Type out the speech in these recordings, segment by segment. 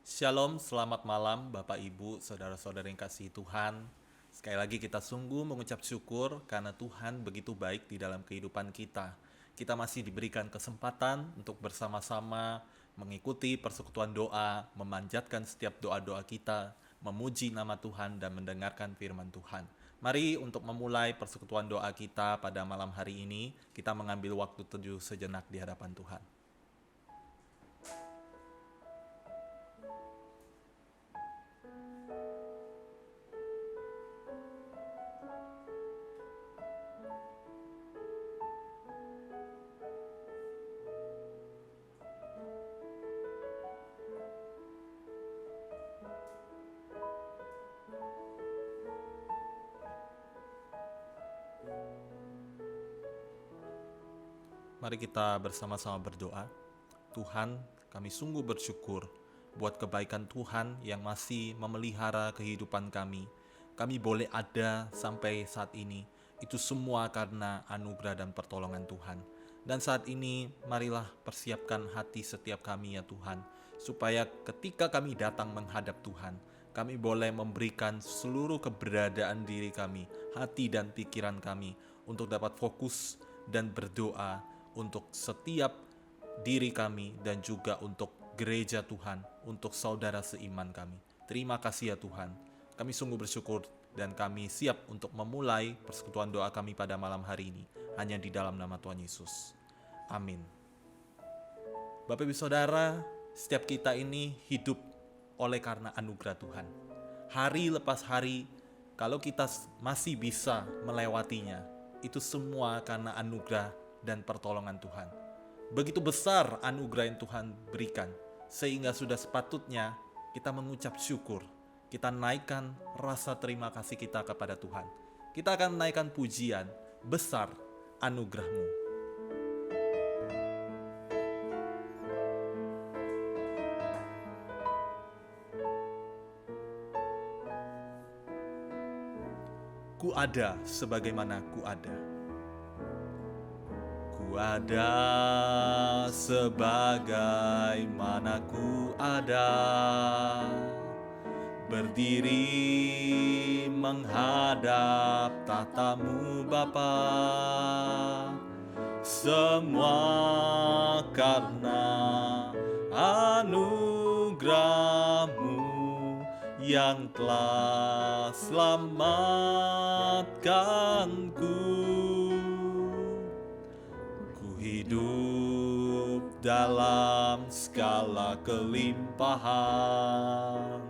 Shalom, selamat malam Bapak Ibu, Saudara-saudara yang kasih Tuhan. Sekali lagi kita sungguh mengucap syukur karena Tuhan begitu baik di dalam kehidupan kita. Kita masih diberikan kesempatan untuk bersama-sama mengikuti persekutuan doa, memanjatkan setiap doa-doa kita, memuji nama Tuhan dan mendengarkan firman Tuhan. Mari untuk memulai persekutuan doa kita pada malam hari ini, kita mengambil waktu teduh sejenak di hadapan Tuhan. Mari kita bersama-sama berdoa. Tuhan, kami sungguh bersyukur buat kebaikan Tuhan yang masih memelihara kehidupan kami. Kami boleh ada sampai saat ini. Itu semua karena anugerah dan pertolongan Tuhan. Dan saat ini, marilah persiapkan hati setiap kami ya Tuhan, supaya ketika kami datang menghadap Tuhan, kami boleh memberikan seluruh keberadaan diri kami, hati dan pikiran kami, untuk dapat fokus dan berdoa untuk setiap diri kami dan juga untuk gereja Tuhan, untuk saudara seiman kami. Terima kasih ya Tuhan. Kami sungguh bersyukur dan kami siap untuk memulai persekutuan doa kami pada malam hari ini, hanya di dalam nama Tuhan Yesus. Amin. Bapak Ibu Saudara, setiap kita ini hidup oleh karena anugerah Tuhan. Hari lepas hari, kalau kita masih bisa melewatinya, itu semua karena anugerah dan pertolongan Tuhan. Begitu besar anugerah yang Tuhan berikan, sehingga sudah sepatutnya kita mengucap syukur. Kita naikkan rasa terima kasih kita kepada Tuhan. Kita akan naikkan pujian, besar anugerah-Mu. Ku ada sebagaimana ku ada. Ku ada sebagaimana ku ada, berdiri menghadap tatamu Bapa. Semua karena anugerah-Mu yang telah selamatkanku. Ku hidup dalam segala kelimpahan,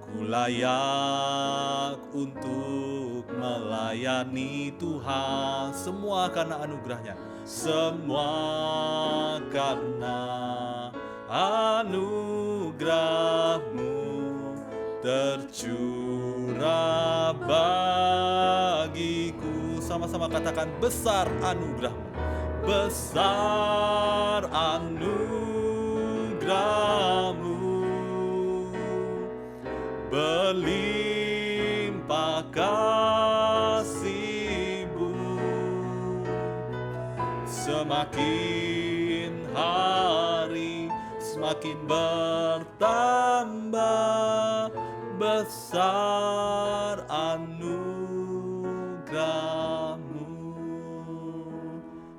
ku layak untuk melayani Tuhan. Semua karena anugerahnya, semua karena anugerah-Mu tercurah bagiku. Sama-sama katakan, besar anugerah-Mu, besar anugerah-Mu, berlimpah kasih-Mu, semakin hari semakin bertambah, besar anugerah-Mu.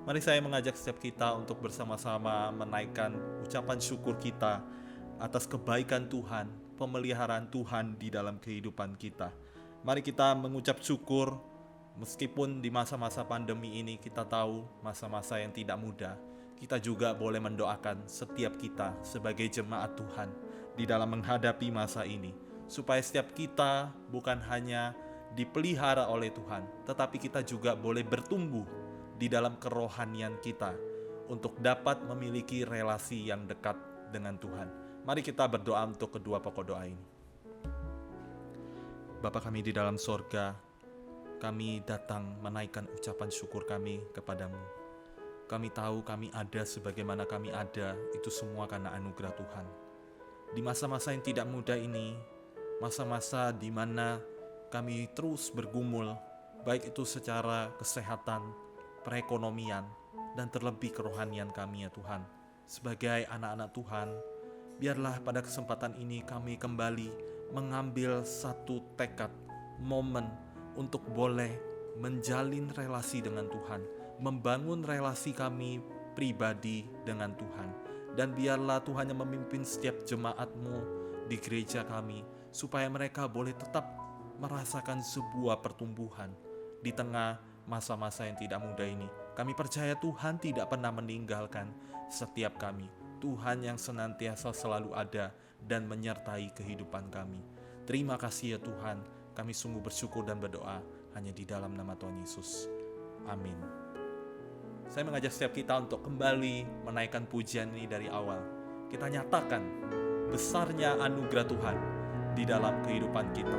Mari saya mengajak setiap kita untuk bersama-sama menaikkan ucapan syukur kita atas kebaikan Tuhan, pemeliharaan Tuhan di dalam kehidupan kita. Mari kita mengucap syukur, meskipun di masa-masa pandemi ini kita tahu masa-masa yang tidak mudah. Kita juga boleh mendoakan setiap kita sebagai jemaat Tuhan di dalam menghadapi masa ini, supaya setiap kita bukan hanya dipelihara oleh Tuhan, tetapi kita juga boleh bertumbuh di dalam kerohanian kita untuk dapat memiliki relasi yang dekat dengan Tuhan. Mari kita berdoa untuk kedua pokok doa ini. Bapa kami di dalam sorga, kami datang menaikkan ucapan syukur kami kepadamu. Kami tahu kami ada sebagaimana kami ada, itu semua karena anugerah Tuhan. Di masa-masa yang tidak mudah ini, masa-masa di mana kami terus bergumul, baik itu secara kesehatan, perekonomian, dan terlebih kerohanian kami ya Tuhan. Sebagai anak-anak Tuhan, Biarlah pada kesempatan ini kami kembali mengambil satu tekad, momen untuk boleh menjalin relasi dengan Tuhan, membangun relasi kami pribadi dengan Tuhan. Dan biarlah Tuhan yang memimpin setiap jemaat-Mu di gereja kami, supaya mereka boleh tetap merasakan sebuah pertumbuhan di tengah masa-masa yang tidak mudah ini. Kami percaya Tuhan tidak pernah meninggalkan setiap kami. Tuhan yang senantiasa selalu ada dan menyertai kehidupan kami. Terima kasih ya Tuhan, kami sungguh bersyukur dan berdoa hanya di dalam nama Tuhan Yesus. Amin. Saya mengajak setiap kita untuk kembali menaikkan pujian ini dari awal. Kita nyatakan besarnya anugerah Tuhan di dalam kehidupan kita.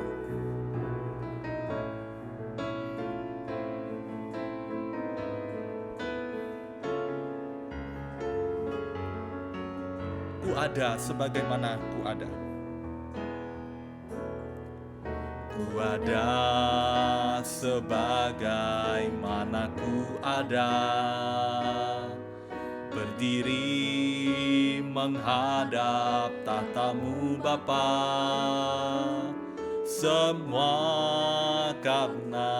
Ku ada sebagaimana ku ada. Ku ada sebagaimana ku ada, berdiri menghadap tahta-Mu Bapa. Semua karena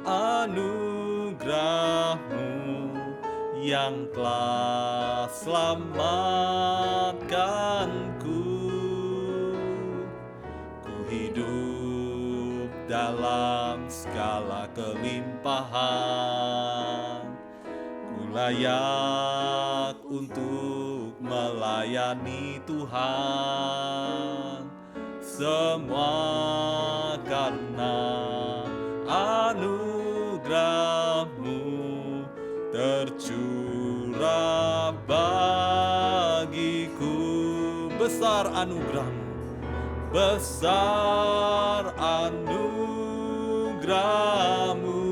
anugerah-Mu yang telah selamatkanku. Ku hidup dalam segala kelimpahan, ku layak untuk melayani Tuhan. Semua karena anugerah-Mu tercurah bagiku. Besar anugerah-Mu, besar anugerah-Mu,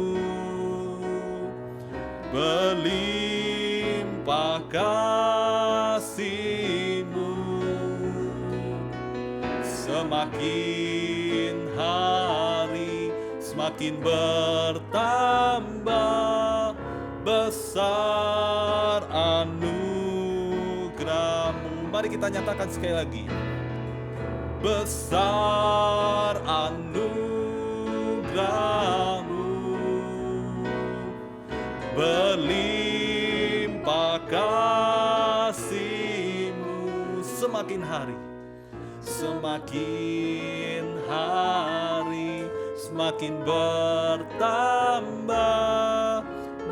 berlimpah kasih-Mu. Semakin hari semakin bertambah, besar anugerah-Mu. Mari kita nyatakan sekali lagi. Besar anugerah-Mu, berlimpah kasih-Mu. Semakin hari semakin bertambah,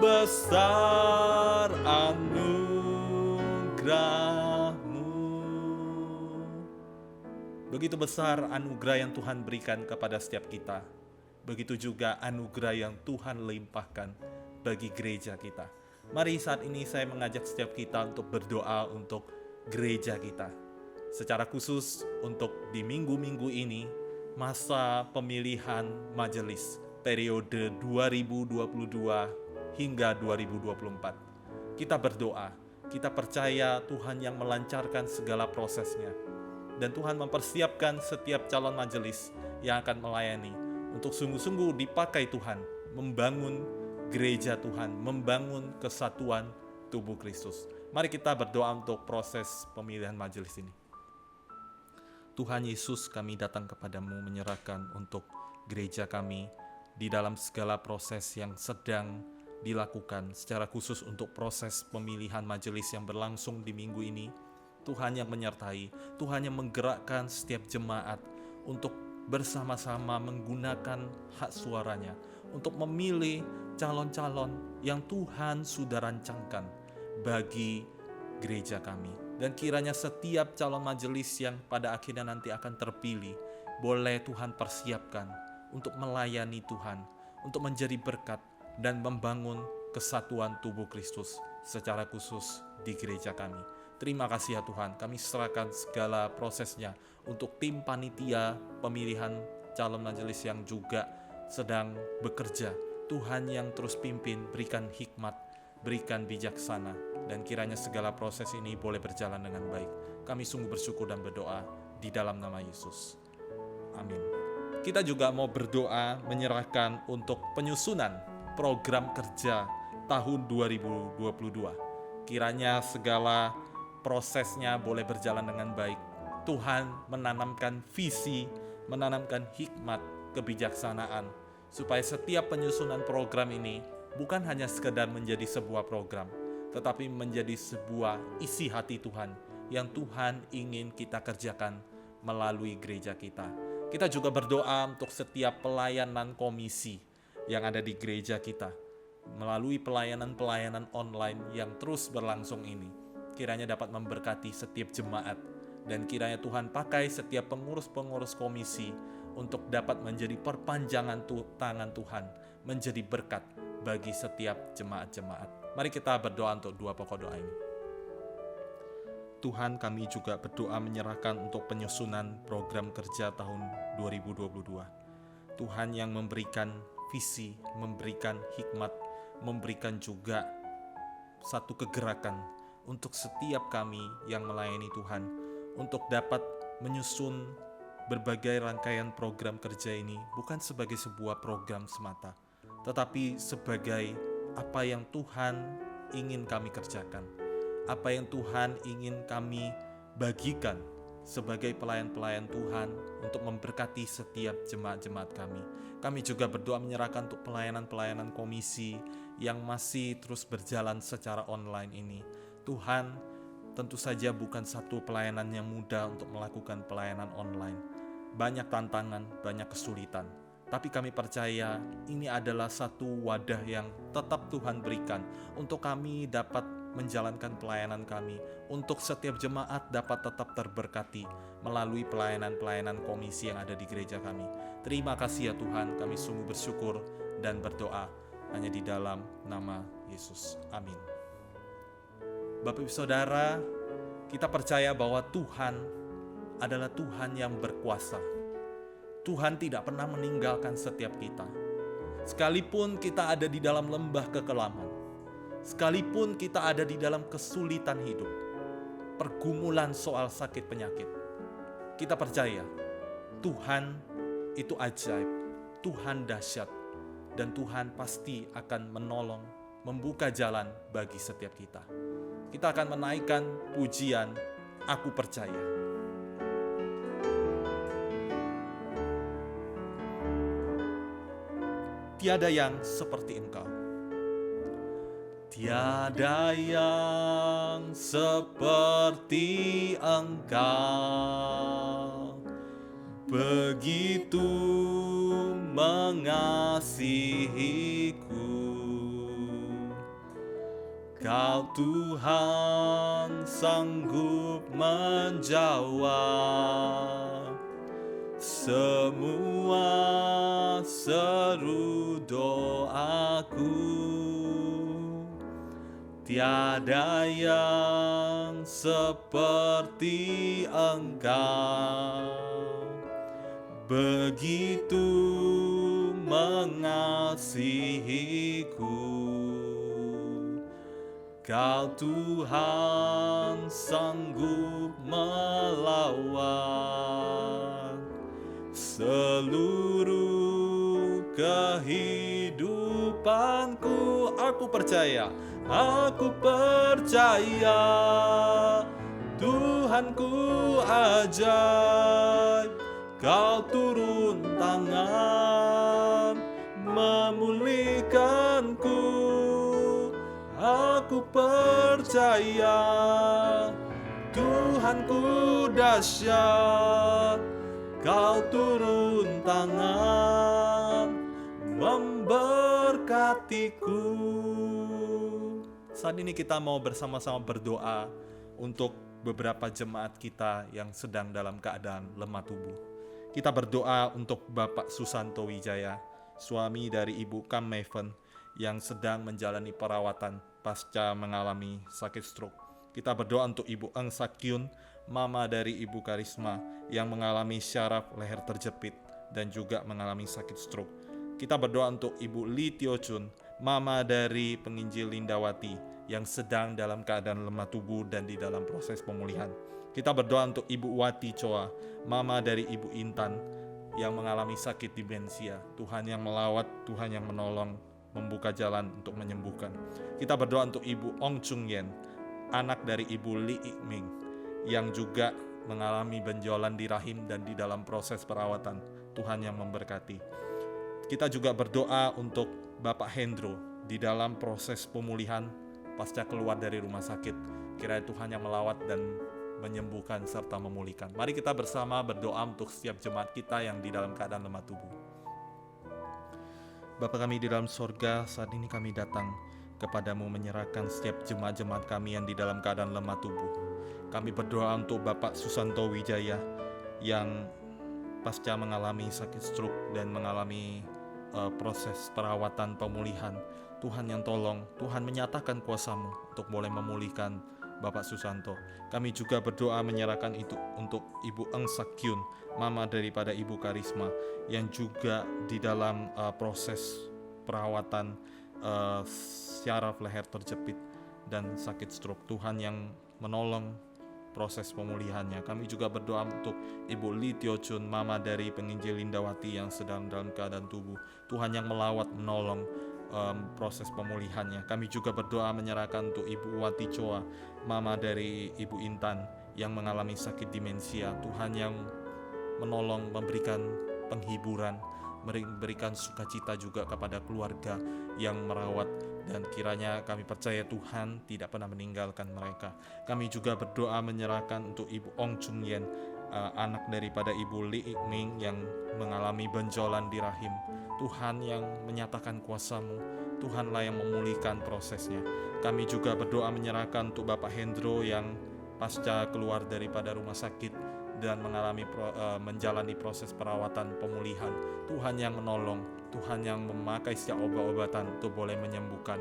besar anugerah-Mu. Begitu besar anugerah yang Tuhan berikan kepada setiap kita. Begitu juga anugerah yang Tuhan limpahkan bagi gereja kita. Mari saat ini saya mengajak setiap kita untuk berdoa untuk gereja kita. Secara khusus untuk di minggu-minggu ini, masa pemilihan majelis periode 2022 hingga 2024. Kita berdoa, kita percaya Tuhan yang melancarkan segala prosesnya. Dan Tuhan mempersiapkan setiap calon majelis yang akan melayani untuk sungguh-sungguh dipakai Tuhan, membangun gereja Tuhan, membangun kesatuan tubuh Kristus. Mari kita berdoa untuk proses pemilihan majelis ini. Tuhan Yesus, kami datang kepadamu menyerahkan untuk gereja kami di dalam segala proses yang sedang dilakukan, secara khusus untuk proses pemilihan majelis yang berlangsung di minggu ini. Tuhan yang menyertai, Tuhan yang menggerakkan setiap jemaat untuk bersama-sama menggunakan hak suaranya untuk memilih calon-calon yang Tuhan sudah rancangkan bagi gereja kami. Dan kiranya setiap calon majelis yang pada akhirnya nanti akan terpilih, boleh Tuhan persiapkan untuk melayani Tuhan, untuk menjadi berkat dan membangun kesatuan tubuh Kristus secara khusus di gereja kami. Terima kasih ya Tuhan, kami serahkan segala prosesnya untuk tim panitia pemilihan calon majelis yang juga sedang bekerja. Tuhan yang terus pimpin, berikan hikmat, berikan bijaksana, dan kiranya segala proses ini boleh berjalan dengan baik. Kami sungguh bersyukur dan berdoa di dalam nama Yesus. Amin. Kita juga mau berdoa menyerahkan untuk penyusunan program kerja tahun 2022. Kiranya segala prosesnya boleh berjalan dengan baik. Tuhan menanamkan visi, menanamkan hikmat, kebijaksanaan, supaya setiap penyusunan program ini bukan hanya sekedar menjadi sebuah program, tetapi menjadi sebuah isi hati Tuhan yang Tuhan ingin kita kerjakan melalui gereja kita. Kita juga berdoa untuk setiap pelayanan komisi yang ada di gereja kita, melalui pelayanan-pelayanan online yang terus berlangsung ini. Kiranya dapat memberkati setiap jemaat, dan kiranya Tuhan pakai setiap pengurus-pengurus komisi untuk dapat menjadi perpanjangan tangan Tuhan, menjadi berkat bagi setiap jemaat-jemaat. Mari kita berdoa untuk dua pokok doa ini. Tuhan, kami juga berdoa menyerahkan untuk penyusunan program kerja tahun 2022. Tuhan yang memberikan visi, memberikan hikmat, memberikan juga satu kegerakan untuk setiap kami yang melayani Tuhan, untuk dapat menyusun berbagai rangkaian program kerja ini bukan sebagai sebuah program semata, tetapi sebagai apa yang Tuhan ingin kami kerjakan, apa yang Tuhan ingin kami bagikan sebagai pelayan-pelayan Tuhan untuk memberkati setiap jemaat-jemaat kami. Kami juga berdoa menyerahkan untuk pelayanan-pelayanan komisi yang masih terus berjalan secara online ini. Tuhan, tentu saja bukan satu pelayanan yang mudah untuk melakukan pelayanan online. Banyak tantangan, banyak kesulitan. Tapi kami percaya ini adalah satu wadah yang tetap Tuhan berikan untuk kami dapat menjalankan pelayanan kami, untuk setiap jemaat dapat tetap terberkati melalui pelayanan-pelayanan komisi yang ada di gereja kami. Terima kasih ya Tuhan, kami sungguh bersyukur dan berdoa hanya di dalam nama Yesus. Amin. Bapak Ibu Saudara, kita percaya bahwa Tuhan adalah Tuhan yang berkuasa. Tuhan tidak pernah meninggalkan setiap kita. Sekalipun kita ada di dalam lembah kekelaman, sekalipun kita ada di dalam kesulitan hidup, pergumulan soal sakit penyakit, kita percaya Tuhan itu ajaib, Tuhan dahsyat, dan Tuhan pasti akan menolong, membuka jalan bagi setiap kita. Kita akan menaikkan pujian, Aku Percaya. Tiada yang seperti Engkau. Tiada yang seperti Engkau, begitu mengasihiku. Kau Tuhan sanggup menjawab semua seru doaku. Tiada yang seperti Engkau, begitu mengasihiku. Kau Tuhan sanggup melawan seluruh kehidupanku. Aku percaya Tuhanku ajaib. Kau turun tangan memulihkanku. Aku percaya Tuhanku dahsyat. Kau turun tangan memberkatiku. Saat ini kita mau bersama-sama berdoa untuk beberapa jemaat kita yang sedang dalam keadaan lemah tubuh. Kita berdoa untuk Bapak Susanto Wijaya, suami dari Ibu Kam Maven yang sedang menjalani perawatan pasca mengalami sakit stroke. Kita berdoa untuk Ibu Eng Sakyun, mama dari Ibu Karisma yang mengalami syaraf leher terjepit dan juga mengalami sakit stroke. Kita berdoa untuk Ibu Lee Tio Chun, mama dari penginjil Lindawati yang sedang dalam keadaan lemah tubuh dan di dalam proses pemulihan. Kita berdoa untuk Ibu Wati Choa, mama dari Ibu Intan yang mengalami sakit demensia. Tuhan yang melawat, Tuhan yang menolong, membuka jalan untuk menyembuhkan. Kita berdoa untuk Ibu Ong Chung Yen, anak dari Ibu Li Ikming yang juga mengalami benjolan di rahim dan di dalam proses perawatan. Tuhan yang memberkati. Kita juga berdoa untuk Bapak Hendro di dalam proses pemulihan pasca keluar dari rumah sakit. Kiranya Tuhan yang melawat dan menyembuhkan serta memulihkan. Mari kita bersama berdoa untuk setiap jemaat kita yang di dalam keadaan lemah tubuh. Bapa kami di dalam sorga, saat ini kami datang kepadamu menyerahkan setiap jemaat-jemaat kami yang di dalam keadaan lemah tubuh. Kami berdoa untuk Bapak Susanto Wijaya yang pasca mengalami sakit stroke dan mengalami proses perawatan pemulihan. Tuhan yang tolong, Tuhan menyatakan kuasa-Mu untuk boleh memulihkan Bapak Susanto. Kami juga berdoa menyerahkan itu untuk Ibu Eng Sakyun, mama daripada Ibu Karisma, yang juga di dalam proses perawatan syaraf leher terjepit dan sakit stroke. Tuhan yang menolong proses pemulihannya. Kami juga berdoa untuk Ibu Li Tio Chun, mama dari penginjil Lindawati yang sedang dalam keadaan tubuh. Tuhan yang melawat, menolong proses pemulihannya. Kami juga berdoa menyerahkan untuk Ibu Wati Choa, mama dari Ibu Intan yang mengalami sakit demensia. Tuhan yang menolong, memberikan penghiburan, memberikan sukacita juga kepada keluarga yang merawat, dan kiranya kami percaya Tuhan tidak pernah meninggalkan mereka. Kami juga berdoa menyerahkan untuk Ibu Ong Chung Yen, anak daripada Ibu Li Ikming yang mengalami benjolan di rahim. Tuhan yang menyatakan kuasa-Mu, Tuhanlah yang memulihkan prosesnya. Kami juga berdoa menyerahkan untuk Bapak Hendro yang pasca keluar daripada rumah sakit dan menjalani proses perawatan pemulihan. Tuhan yang menolong, Tuhan yang memakai setiap obat-obatan untuk boleh menyembuhkan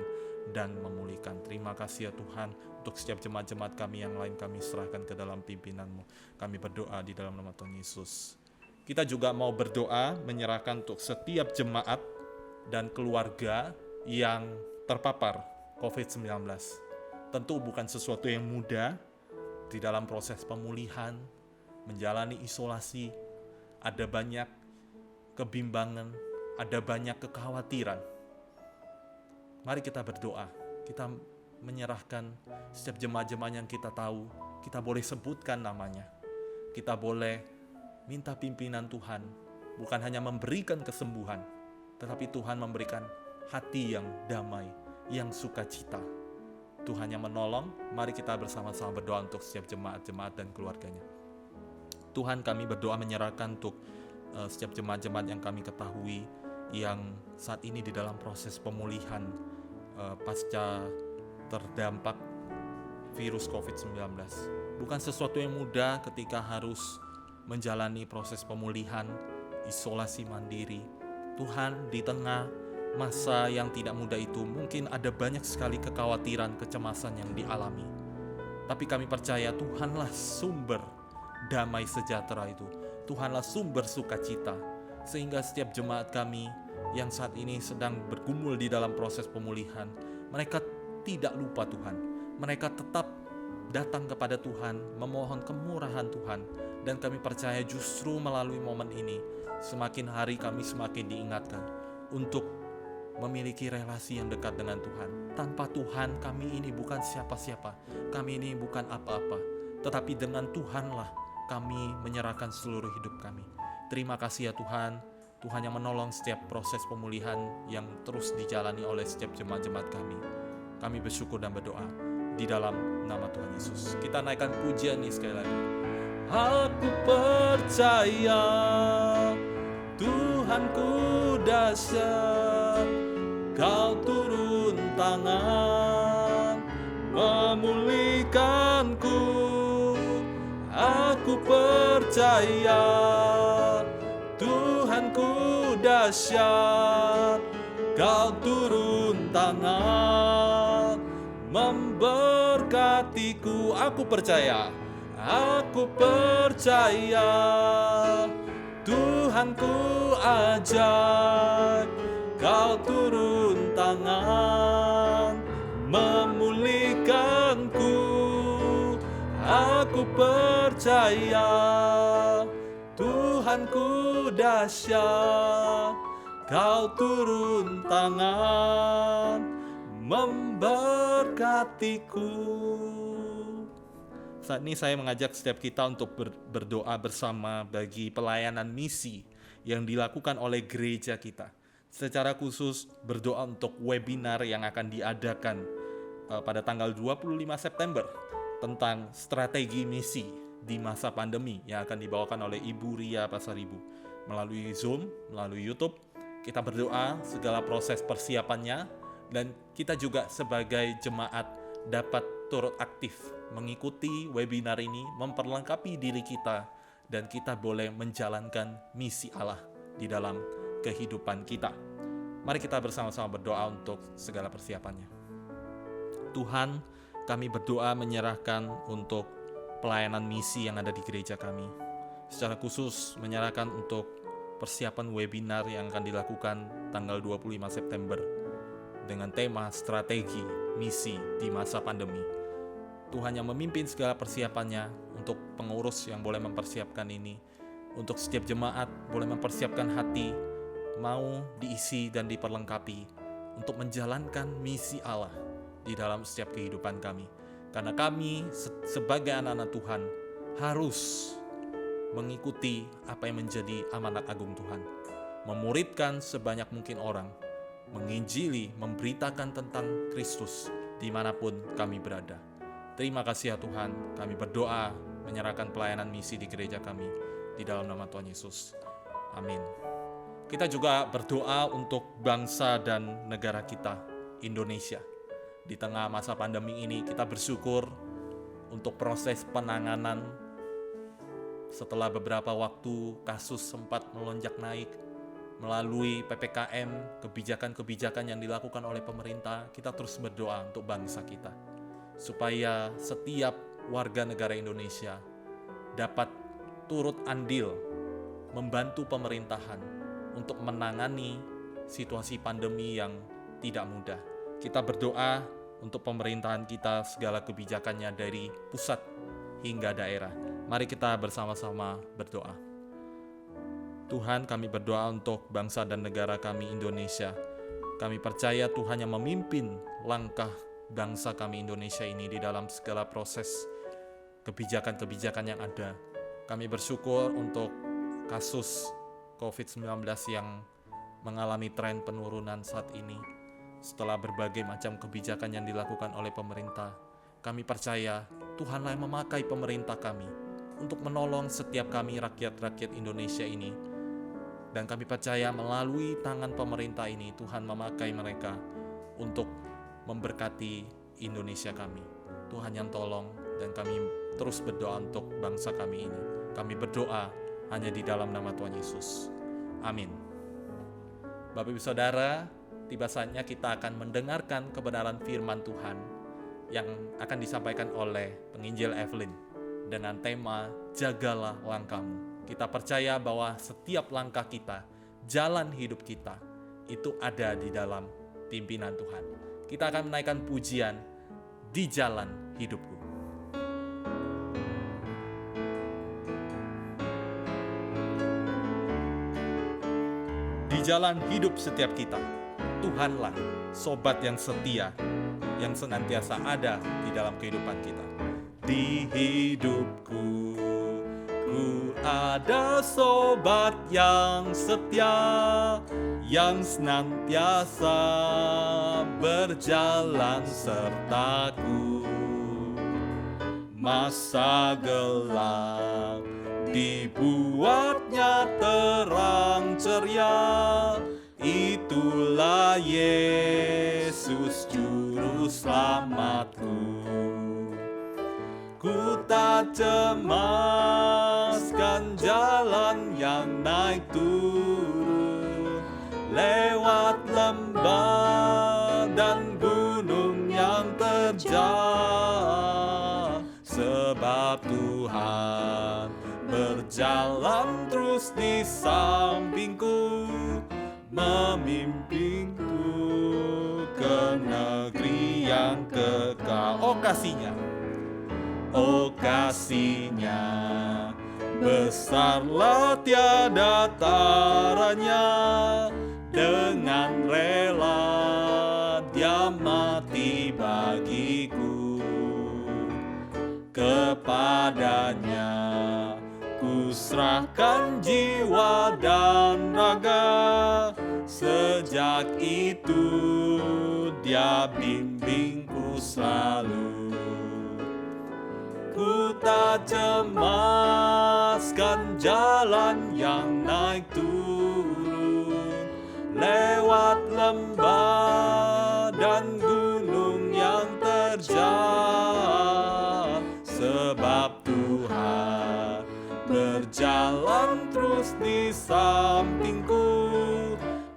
dan memulihkan. Terima kasih ya Tuhan untuk setiap jemaat-jemaat kami yang lain, kami serahkan ke dalam pimpinan-Mu. Kami berdoa di dalam nama Tuhan Yesus. Kita juga mau berdoa menyerahkan untuk setiap jemaat dan keluarga yang terpapar COVID-19. Tentu bukan sesuatu yang mudah di dalam proses pemulihan, menjalani isolasi, ada banyak kebimbangan, ada banyak kekhawatiran. Mari kita berdoa, kita menyerahkan setiap jemaat-jemaat yang kita tahu, kita boleh sebutkan namanya. Kita boleh minta pimpinan Tuhan, bukan hanya memberikan kesembuhan, tetapi Tuhan memberikan hati yang damai, yang sukacita. Tuhan yang menolong. Mari kita bersama-sama berdoa untuk setiap jemaat-jemaat dan keluarganya. Tuhan, kami berdoa menyerahkan untuk setiap jemaat-jemaat yang kami ketahui yang saat ini di dalam proses pemulihan pasca terdampak virus COVID-19. Bukan sesuatu yang mudah ketika harus menjalani proses pemulihan, isolasi mandiri. Tuhan, di tengah masa yang tidak mudah itu, mungkin ada banyak sekali kekhawatiran, kecemasan yang dialami. Tapi kami percaya Tuhanlah sumber damai sejahtera itu. Tuhanlah sumber sukacita. Sehingga setiap jemaat kami yang saat ini sedang bergumul di dalam proses pemulihan, mereka tidak lupa Tuhan. Mereka tetap datang kepada Tuhan, memohon kemurahan Tuhan. Dan kami percaya justru melalui momen ini, semakin hari kami semakin diingatkan untuk memiliki relasi yang dekat dengan Tuhan. Tanpa Tuhan kami ini bukan siapa-siapa, kami ini bukan apa-apa. Tetapi dengan Tuhanlah kami menyerahkan seluruh hidup kami. Terima kasih ya Tuhan, Tuhan yang menolong setiap proses pemulihan yang terus dijalani oleh setiap jemaat-jemaat kami. Kami bersyukur dan berdoa di dalam nama Tuhan Yesus. Kita naikkan pujian ini sekali lagi. Aku percaya Tuhanku dahsyat, Kau turun tangan memulihkanku. Aku percaya Tuhanku dahsyat, Kau turun tangan memberkatiku. Aku percaya Tuhanku ajaib, Kau turun tangan memulihkanku. Aku percaya Tuhanku dahsyat, Kau turun tangan memberkatiku. Saat ini saya mengajak setiap kita untuk berdoa bersama bagi pelayanan misi yang dilakukan oleh gereja kita. Secara khusus berdoa untuk webinar yang akan diadakan pada tanggal 25 September tentang strategi misi di masa pandemi yang akan dibawakan oleh Ibu Ria Pasaribu melalui Zoom, melalui YouTube. Kita berdoa segala proses persiapannya, dan kita juga sebagai jemaat dapat turut aktif mengikuti webinar ini, memperlengkapi diri kita, dan kita boleh menjalankan misi Allah di dalam kehidupan kita. Mari kita bersama-sama berdoa untuk segala persiapannya. Tuhan, kami berdoa menyerahkan untuk pelayanan misi yang ada di gereja kami. Secara khusus menyerahkan untuk persiapan webinar yang akan dilakukan tanggal 25 September dengan tema strategi misi di masa pandemi. Tuhan yang memimpin segala persiapannya, untuk pengurus yang boleh mempersiapkan ini, untuk setiap jemaat boleh mempersiapkan hati, mau diisi dan diperlengkapi untuk menjalankan misi Allah di dalam setiap kehidupan kami. Karena kami sebagai anak-anak Tuhan harus mengikuti apa yang menjadi amanat agung Tuhan. Memuridkan sebanyak mungkin orang, menginjili, memberitakan tentang Kristus dimanapun kami berada. Terima kasih ya Tuhan, kami berdoa menyerahkan pelayanan misi di gereja kami di dalam nama Tuhan Yesus. Amin. Kita juga berdoa untuk bangsa dan negara kita, Indonesia. Di tengah masa pandemi ini kita bersyukur untuk proses penanganan setelah beberapa waktu kasus sempat melonjak naik melalui PPKM, kebijakan-kebijakan yang dilakukan oleh pemerintah. Kita terus berdoa untuk bangsa kita, supaya setiap warga negara Indonesia dapat turut andil membantu pemerintahan untuk menangani situasi pandemi yang tidak mudah. Kita berdoa untuk pemerintahan kita, segala kebijakannya dari pusat hingga daerah. Mari kita bersama-sama berdoa. Tuhan, kami berdoa untuk bangsa dan negara kami Indonesia. Kami percaya Tuhan yang memimpin langkah bangsa kami Indonesia ini di dalam segala proses kebijakan-kebijakan yang ada. Kami bersyukur untuk kasus COVID-19 yang mengalami tren penurunan saat ini. Setelah berbagai macam kebijakan yang dilakukan oleh pemerintah, kami percaya Tuhanlah yang memakai pemerintah kami untuk menolong setiap kami rakyat-rakyat Indonesia ini. Dan kami percaya melalui tangan pemerintah ini Tuhan memakai mereka untuk memberkati Indonesia kami. Tuhan yang tolong, dan kami terus berdoa untuk bangsa kami ini. Kami berdoa hanya di dalam nama Tuhan Yesus. Amin. Bapak Ibu Saudara, tiba saatnya kita akan mendengarkan kebenaran firman Tuhan yang akan disampaikan oleh penginjil Evelyn dengan tema Jagalah Langkahmu. Kita percaya bahwa setiap langkah kita, jalan hidup kita, itu ada di dalam pimpinan Tuhan. Kita akan menaikkan pujian Di Jalan Hidupku. Di jalan hidup setiap kita, Tuhanlah sobat yang setia, yang senantiasa ada di dalam kehidupan kita. Di hidupku, ku ada sobat yang setia, yang senantiasa berjalan sertaku. Masa gelap dibuatnya terang ceria, itulah Yesus juru selamatku. Ku tak cemaskan jalan yang naik turun, lewat lembah dan gunung yang terjal, sebab Tuhan berjalan terus di sampingku, memimpinku ke negeri yang kekal. Oh kasihnya, oh kasihnya besarlah tiada taranya, dengan rela Dia mati bagiku. Kepada padanya. Ku serahkan jiwa dan raga, sejak itu Dia bimbingku selalu. Ku tak cemaskan jalan yang naik turun, lewat lembah dan gunung yang terjal, sebab Tuhan berjalan terus di sampingku,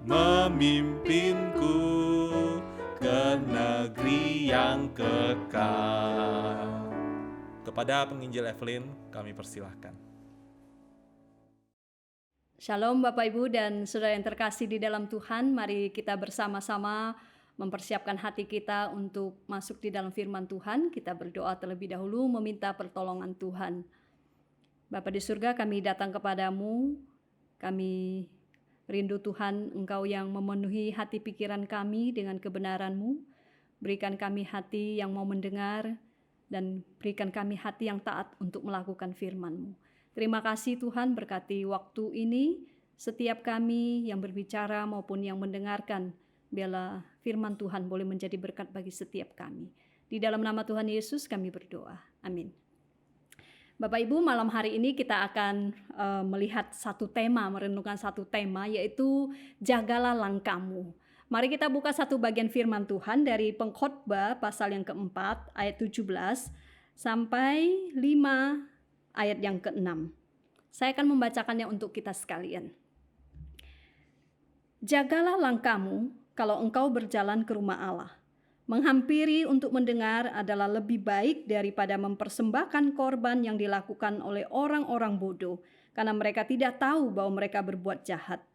memimpinku ke negeri yang kekal. Kepada penginjil Evelyn kami persilahkan. Shalom Bapak Ibu dan Saudara yang terkasih di dalam Tuhan. Mari kita bersama-sama mempersiapkan hati kita untuk masuk di dalam firman Tuhan. Kita berdoa terlebih dahulu meminta pertolongan Tuhan. Bapa di surga, kami datang kepadamu. Kami rindu Tuhan, Engkau yang memenuhi hati pikiran kami dengan kebenaran-Mu. Berikan kami hati yang mau mendengar dan berikan kami hati yang taat untuk melakukan firman-Mu. Terima kasih Tuhan, berkati waktu ini, setiap kami yang berbicara maupun yang mendengarkan, biarlah firman Tuhan boleh menjadi berkat bagi setiap kami. Di dalam nama Tuhan Yesus kami berdoa. Amin. Bapak Ibu, malam hari ini kita akan melihat satu tema, merenungkan satu tema, yaitu jagalah langkahmu. Mari kita buka satu bagian firman Tuhan dari Pengkhotbah pasal yang keempat ayat 17 sampai 5 ayat yang ke-6. Saya akan membacakannya untuk kita sekalian. Jagalah langkahmu kalau engkau berjalan ke rumah Allah. Menghampiri untuk mendengar adalah lebih baik daripada mempersembahkan korban yang dilakukan oleh orang-orang bodoh, karena mereka tidak tahu bahwa mereka berbuat jahat.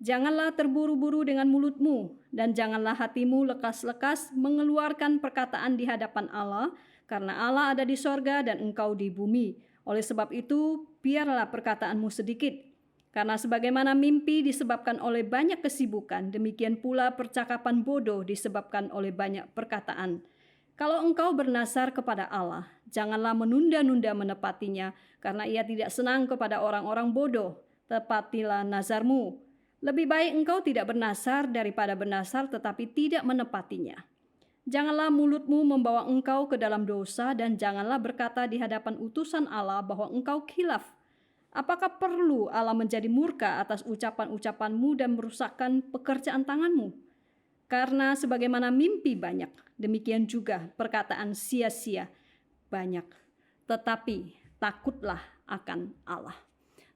Janganlah terburu-buru dengan mulutmu, dan janganlah hatimu lekas-lekas mengeluarkan perkataan di hadapan Allah, karena Allah ada di sorga dan engkau di bumi. Oleh sebab itu, biarlah perkataanmu sedikit. Karena sebagaimana mimpi disebabkan oleh banyak kesibukan, demikian pula percakapan bodoh disebabkan oleh banyak perkataan. Kalau engkau bernazar kepada Allah, janganlah menunda-nunda menepatinya, karena Ia tidak senang kepada orang-orang bodoh. Tepatilah nazarmu. Lebih baik engkau tidak bernazar daripada bernazar tetapi tidak menepatinya. Janganlah mulutmu membawa engkau ke dalam dosa, dan janganlah berkata di hadapan utusan Allah bahwa engkau khilaf. Apakah perlu Allah menjadi murka atas ucapan-ucapanmu dan merusakkan pekerjaan tanganmu? Karena sebagaimana mimpi banyak, demikian juga perkataan sia-sia banyak. Tetapi takutlah akan Allah.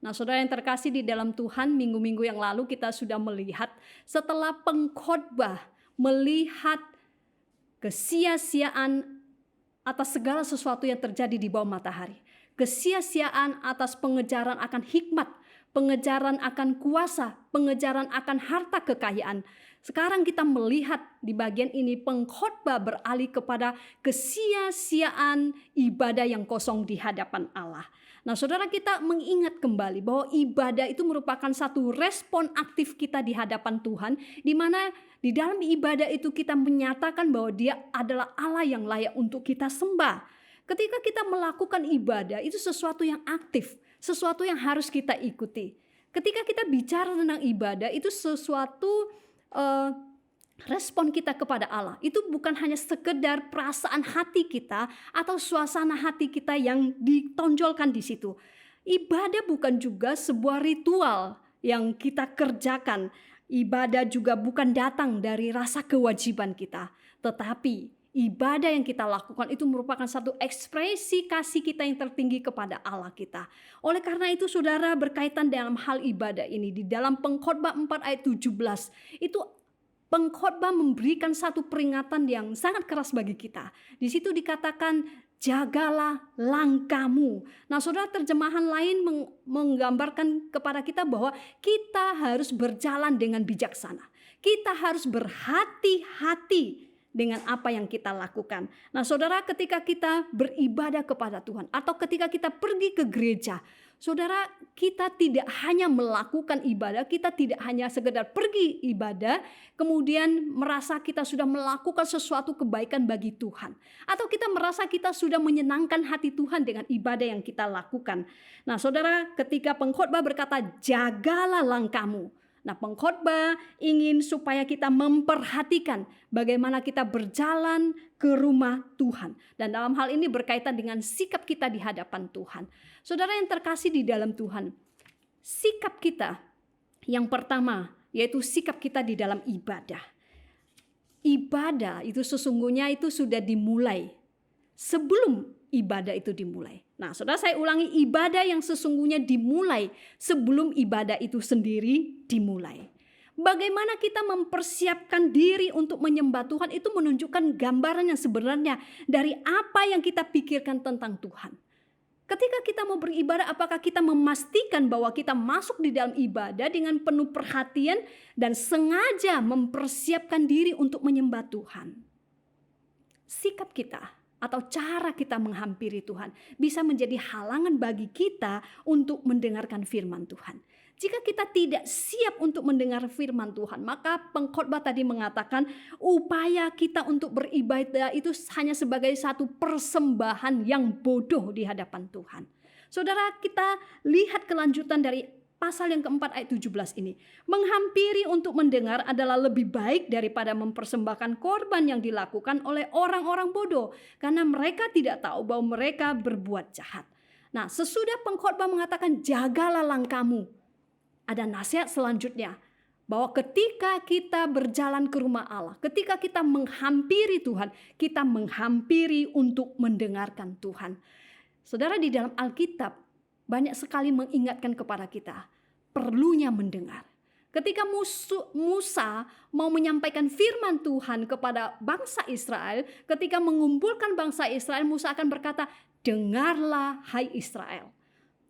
Nah, saudara yang terkasih di dalam Tuhan, minggu-minggu yang lalu kita sudah melihat setelah pengkhotbah melihat kesia-siaan atas segala sesuatu yang terjadi di bawah matahari. Kesia-siaan atas pengejaran akan hikmat, pengejaran akan kuasa, pengejaran akan harta kekayaan. Sekarang kita melihat di bagian ini pengkhotbah beralih kepada kesia-siaan ibadah yang kosong di hadapan Allah. Nah, saudara, kita mengingat kembali bahwa ibadah itu merupakan satu respon aktif kita di hadapan Tuhan, di mana di dalam ibadah itu kita menyatakan bahwa Dia adalah Allah yang layak untuk kita sembah. Ketika kita melakukan ibadah, itu sesuatu yang aktif, sesuatu yang harus kita ikuti. Ketika kita bicara tentang ibadah, itu sesuatu respon kita kepada Allah. Itu bukan hanya sekedar perasaan hati kita atau suasana hati kita yang ditonjolkan di situ. Ibadah bukan juga sebuah ritual yang kita kerjakan. Ibadah juga bukan datang dari rasa kewajiban kita, tetapi ibadah yang kita lakukan itu merupakan satu ekspresi kasih kita yang tertinggi kepada Allah kita. Oleh karena itu, saudara, berkaitan dalam hal ibadah ini, di dalam Pengkhotbah 4 ayat 17, itu pengkhotbah memberikan satu peringatan yang sangat keras bagi kita. Di situ dikatakan, jagalah langkahmu. Nah, saudara, terjemahan lain menggambarkan kepada kita bahwa kita harus berjalan dengan bijaksana. Kita harus berhati-hati dengan apa yang kita lakukan. Nah, saudara, ketika kita beribadah kepada Tuhan atau ketika kita pergi ke gereja, Saudara, kita tidak hanya melakukan ibadah, kita tidak hanya sekedar pergi ibadah, kemudian merasa kita sudah melakukan sesuatu kebaikan bagi Tuhan. Atau kita merasa kita sudah menyenangkan hati Tuhan dengan ibadah yang kita lakukan. Nah saudara, ketika pengkhotbah berkata, jagalah langkahmu. Nah, pengkhotbah ingin supaya kita memperhatikan bagaimana kita berjalan ke rumah Tuhan. Dan dalam hal ini berkaitan dengan sikap kita di hadapan Tuhan. Saudara yang terkasih di dalam Tuhan, sikap kita yang pertama yaitu sikap kita di dalam ibadah. Ibadah itu sesungguhnya itu sudah dimulai sebelum ibadah itu dimulai. Nah, saudara, saya ulangi, ibadah yang sesungguhnya dimulai sebelum ibadah itu sendiri dimulai. Bagaimana kita mempersiapkan diri untuk menyembah Tuhan itu menunjukkan gambaran yang sebenarnya dari apa yang kita pikirkan tentang Tuhan. Ketika kita mau beribadah, apakah kita memastikan bahwa kita masuk di dalam ibadah dengan penuh perhatian dan sengaja mempersiapkan diri untuk menyembah Tuhan? Sikap kita atau cara kita menghampiri Tuhan bisa menjadi halangan bagi kita untuk mendengarkan firman Tuhan. Jika kita tidak siap untuk mendengar firman Tuhan, maka pengkhotbah tadi mengatakan upaya kita untuk beribadah itu hanya sebagai satu persembahan yang bodoh di hadapan Tuhan. Saudara, kita lihat kelanjutan dari pasal yang keempat ayat 17 ini. Menghampiri untuk mendengar adalah lebih baik daripada mempersembahkan korban yang dilakukan oleh orang-orang bodoh, karena mereka tidak tahu bahwa mereka berbuat jahat. Nah, sesudah pengkhotbah mengatakan jagalah langkahmu, ada nasihat selanjutnya bahwa ketika kita berjalan ke rumah Allah, ketika kita menghampiri Tuhan, kita menghampiri untuk mendengarkan Tuhan. Saudara, di dalam Alkitab banyak sekali mengingatkan kepada kita perlunya mendengar. Ketika Musa mau menyampaikan firman Tuhan kepada bangsa Israel, ketika mengumpulkan bangsa Israel, Musa akan berkata, dengarlah hai Israel.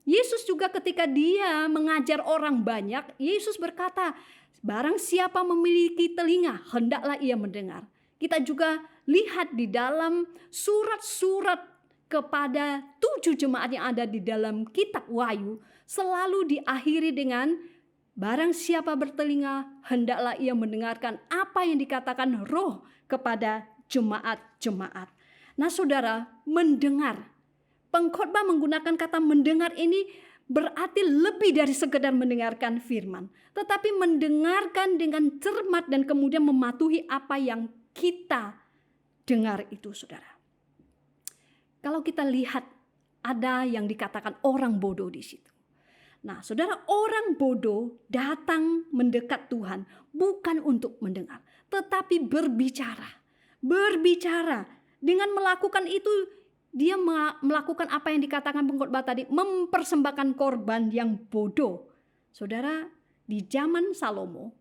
Yesus juga ketika dia mengajar orang banyak, Yesus berkata, barang siapa memiliki telinga, hendaklah ia mendengar. Kita juga lihat di dalam surat-surat kepada 7 jemaat yang ada di dalam kitab Wahyu, selalu diakhiri dengan, barang siapa bertelinga, hendaklah ia mendengarkan apa yang dikatakan Roh kepada jemaat-jemaat. Nah saudara, mendengar. Pengkhotbah menggunakan kata mendengar ini berarti lebih dari sekedar mendengarkan firman, tetapi mendengarkan dengan cermat dan kemudian mematuhi apa yang kita dengar itu, saudara. Kalau kita lihat ada yang dikatakan orang bodoh di situ. Nah, saudara, orang bodoh datang mendekat Tuhan bukan untuk mendengar, tetapi berbicara. Berbicara dengan melakukan itu. Dia melakukan apa yang dikatakan pengkhotbah tadi, mempersembahkan korban yang bodoh. Saudara, di zaman Salomo,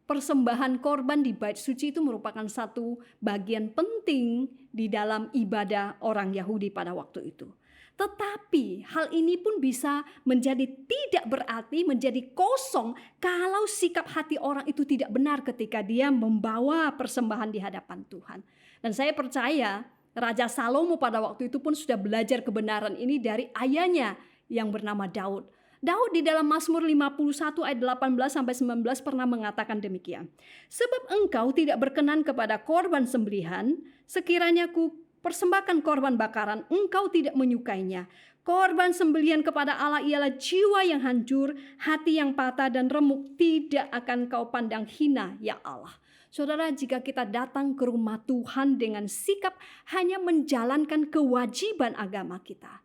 persembahan korban di bait suci itu merupakan satu bagian penting di dalam ibadah orang Yahudi pada waktu itu. Tetapi hal ini pun bisa menjadi tidak berarti, menjadi kosong kalau sikap hati orang itu tidak benar ketika dia membawa persembahan di hadapan Tuhan. Dan saya percaya Raja Salomo pada waktu itu pun sudah belajar kebenaran ini dari ayahnya yang bernama Daud. Daud di dalam Mazmur 51 ayat 18 sampai 19 pernah mengatakan demikian. Sebab engkau tidak berkenan kepada korban sembelihan, sekiranya ku persembahkan korban bakaran, engkau tidak menyukainya. Korban sembelihan kepada Allah ialah jiwa yang hancur, hati yang patah dan remuk, tidak akan kau pandang hina, ya Allah. Saudara, jika kita datang ke rumah Tuhan dengan sikap hanya menjalankan kewajiban agama kita,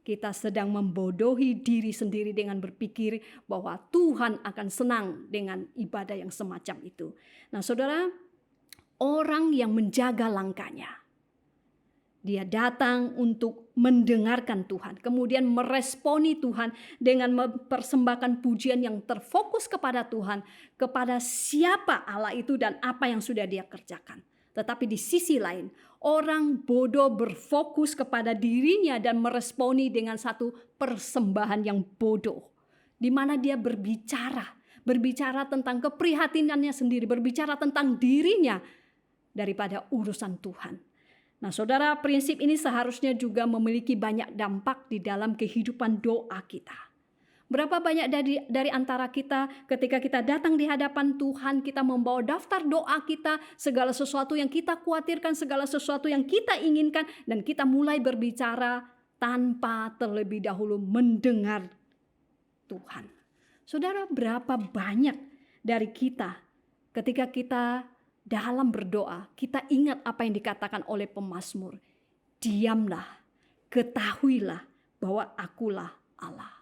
kita sedang membodohi diri sendiri dengan berpikir bahwa Tuhan akan senang dengan ibadah yang semacam itu. Nah, saudara, orang yang menjaga langkahnya, dia datang untuk mendengarkan Tuhan, kemudian meresponi Tuhan dengan mempersembahkan pujian yang terfokus kepada Tuhan, kepada siapa Allah itu dan apa yang sudah dia kerjakan. Tetapi di sisi lain, orang bodoh berfokus kepada dirinya dan meresponi dengan satu persembahan yang bodoh, di mana dia berbicara tentang keprihatinannya sendiri, berbicara tentang dirinya daripada urusan Tuhan. Nah, saudara, prinsip ini seharusnya juga memiliki banyak dampak di dalam kehidupan doa kita. Berapa banyak dari antara kita ketika kita datang di hadapan Tuhan, kita membawa daftar doa kita, segala sesuatu yang kita khawatirkan, segala sesuatu yang kita inginkan, dan kita mulai berbicara tanpa terlebih dahulu mendengar Tuhan. Saudara, berapa banyak dari kita ketika kita dalam berdoa, kita ingat apa yang dikatakan oleh pemazmur. Diamlah, ketahuilah bahwa akulah Allah.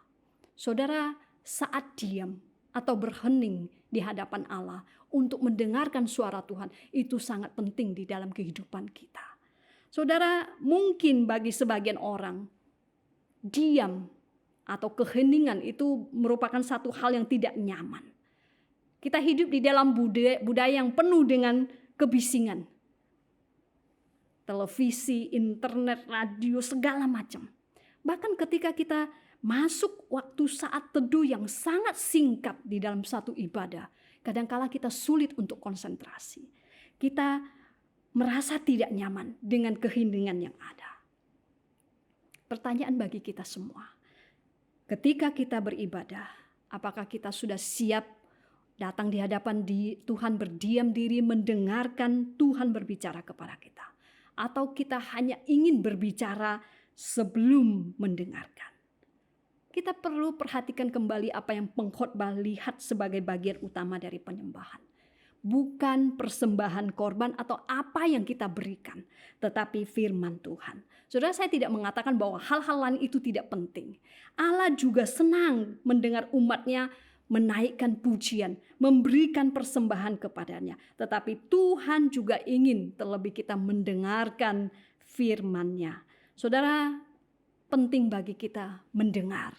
Saudara, saat diam atau berhening di hadapan Allah untuk mendengarkan suara Tuhan, itu sangat penting di dalam kehidupan kita. Saudara, mungkin bagi sebagian orang, diam atau keheningan itu merupakan satu hal yang tidak nyaman. Kita hidup di dalam budaya yang penuh dengan kebisingan. Televisi, internet, radio, segala macam. Bahkan ketika kita masuk waktu saat teduh yang sangat singkat di dalam satu ibadah, kadangkala kita sulit untuk konsentrasi. Kita merasa tidak nyaman dengan keheningan yang ada. Pertanyaan bagi kita semua, ketika kita beribadah, apakah kita sudah siap datang di hadapan Tuhan, berdiam diri, mendengarkan Tuhan berbicara kepada kita? Atau kita hanya ingin berbicara sebelum mendengarkan? Kita perlu perhatikan kembali apa yang pengkhotbah lihat sebagai bagian utama dari penyembahan. Bukan persembahan korban atau apa yang kita berikan, tetapi firman Tuhan. Saudara, saya tidak mengatakan bahwa hal-hal lain itu tidak penting. Allah juga senang mendengar umatnya menaikkan pujian, memberikan persembahan kepadanya. Tetapi Tuhan juga ingin terlebih kita mendengarkan firman-Nya. Saudara, penting bagi kita mendengar,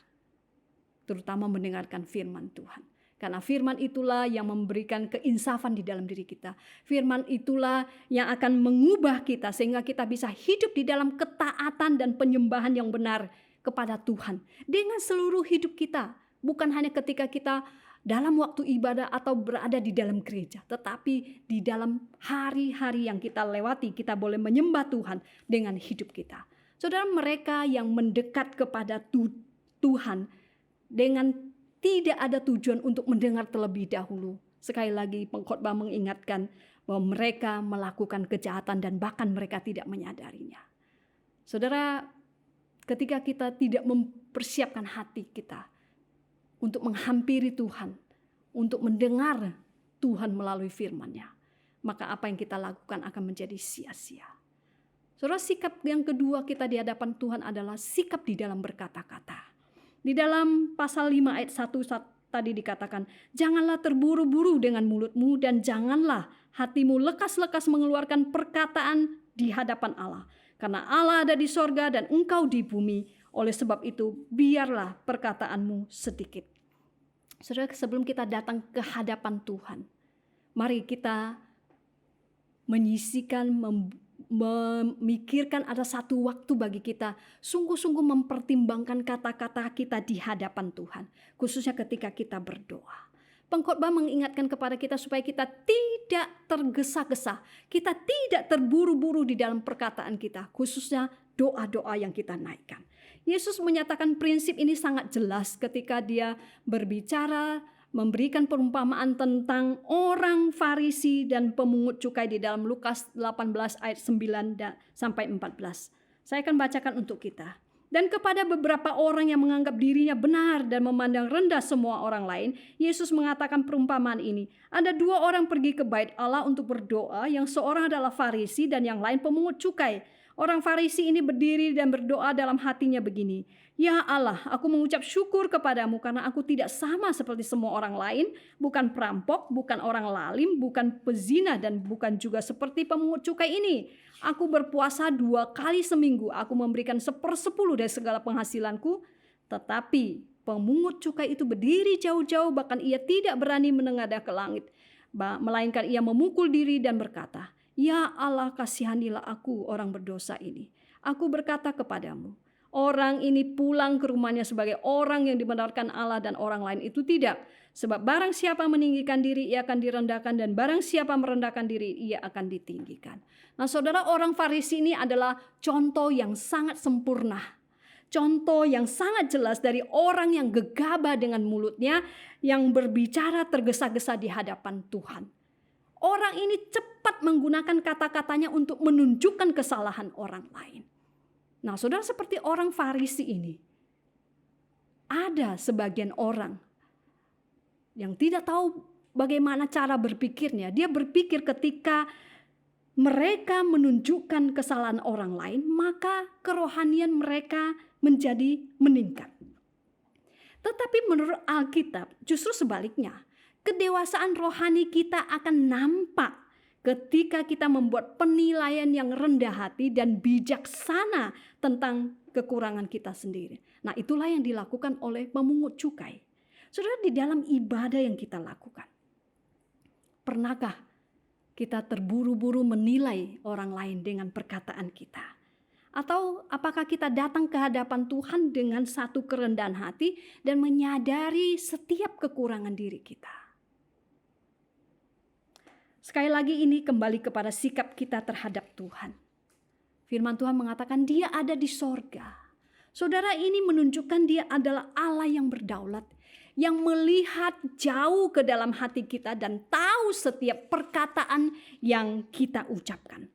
terutama mendengarkan firman Tuhan. Karena firman itulah yang memberikan keinsafan di dalam diri kita. Firman itulah yang akan mengubah kita sehingga kita bisa hidup di dalam ketaatan dan penyembahan yang benar kepada Tuhan. Dengan seluruh hidup kita. Bukan hanya ketika kita dalam waktu ibadah atau berada di dalam gereja. Tetapi di dalam hari-hari yang kita lewati, kita boleh menyembah Tuhan dengan hidup kita. Saudara, mereka yang mendekat kepada Tuhan dengan tidak ada tujuan untuk mendengar terlebih dahulu. Sekali lagi pengkhotbah mengingatkan bahwa mereka melakukan kejahatan dan bahkan mereka tidak menyadarinya. Saudara, ketika kita tidak mempersiapkan hati kita untuk menghampiri Tuhan, untuk mendengar Tuhan melalui firman-Nya, maka apa yang kita lakukan akan menjadi sia-sia. Saudara, sikap yang kedua kita di hadapan Tuhan adalah sikap di dalam berkata-kata. Di dalam pasal 5 ayat 1 tadi dikatakan, janganlah terburu-buru dengan mulutmu dan janganlah hatimu lekas-lekas mengeluarkan perkataan di hadapan Allah. Karena Allah ada di sorga dan engkau di bumi. Oleh sebab itu biarlah perkataanmu sedikit. Saudara, sebelum kita datang ke hadapan Tuhan, mari kita menyisihkan, memikirkan ada satu waktu bagi kita sungguh-sungguh mempertimbangkan kata-kata kita di hadapan Tuhan, khususnya ketika kita berdoa. Pengkhotbah mengingatkan kepada kita supaya kita tidak tergesa-gesa, kita tidak terburu-buru di dalam perkataan kita, khususnya doa-doa yang kita naikkan. Yesus menyatakan prinsip ini sangat jelas ketika dia berbicara, memberikan perumpamaan tentang orang Farisi dan pemungut cukai di dalam Lukas 18 ayat 9 sampai 14. Saya akan bacakan untuk kita. Dan kepada beberapa orang yang menganggap dirinya benar dan memandang rendah semua orang lain, Yesus mengatakan perumpamaan ini. Ada dua orang pergi ke bait Allah untuk berdoa, yang seorang adalah Farisi dan yang lain pemungut cukai. Orang Farisi ini berdiri dan berdoa dalam hatinya begini, ya Allah, aku mengucap syukur kepadamu karena aku tidak sama seperti semua orang lain, bukan perampok, bukan orang lalim, bukan pezina, dan bukan juga seperti pemungut cukai ini. Aku berpuasa 2 kali seminggu, aku memberikan 1/10 dari segala penghasilanku. Tetapi pemungut cukai itu berdiri jauh-jauh, bahkan ia tidak berani menengadah ke langit, melainkan ia memukul diri dan berkata, ya Allah, kasihanilah aku orang berdosa ini. Aku berkata kepadamu, Orang ini pulang ke rumahnya sebagai orang yang dibenarkan Allah dan orang lain itu tidak. Sebab barang siapa meninggikan diri, ia akan direndahkan, dan barang siapa merendahkan diri, ia akan ditinggikan. Nah, saudara, orang Farisi ini adalah contoh yang sangat sempurna. Contoh yang sangat jelas dari orang yang gegabah dengan mulutnya, yang berbicara tergesa-gesa di hadapan Tuhan. Orang ini cepat menggunakan kata-katanya untuk menunjukkan kesalahan orang lain. Nah, saudara, seperti orang Farisi ini, ada sebagian orang yang tidak tahu bagaimana cara berpikirnya. Dia berpikir ketika mereka menunjukkan kesalahan orang lain, maka kerohanian mereka menjadi meningkat. Tetapi menurut Alkitab justru sebaliknya. Kedewasaan rohani kita akan nampak ketika kita membuat penilaian yang rendah hati dan bijaksana tentang kekurangan kita sendiri. Nah, itulah yang dilakukan oleh pemungut cukai. Saudara, di dalam ibadah yang kita lakukan, pernahkah kita terburu-buru menilai orang lain dengan perkataan kita? Atau apakah kita datang ke hadapan Tuhan dengan satu kerendahan hati dan menyadari setiap kekurangan diri kita? Sekali lagi ini kembali kepada sikap kita terhadap Tuhan. Firman Tuhan mengatakan Dia ada di sorga. Saudara, ini menunjukkan Dia adalah Allah yang berdaulat, yang melihat jauh ke dalam hati kita dan tahu setiap perkataan yang kita ucapkan.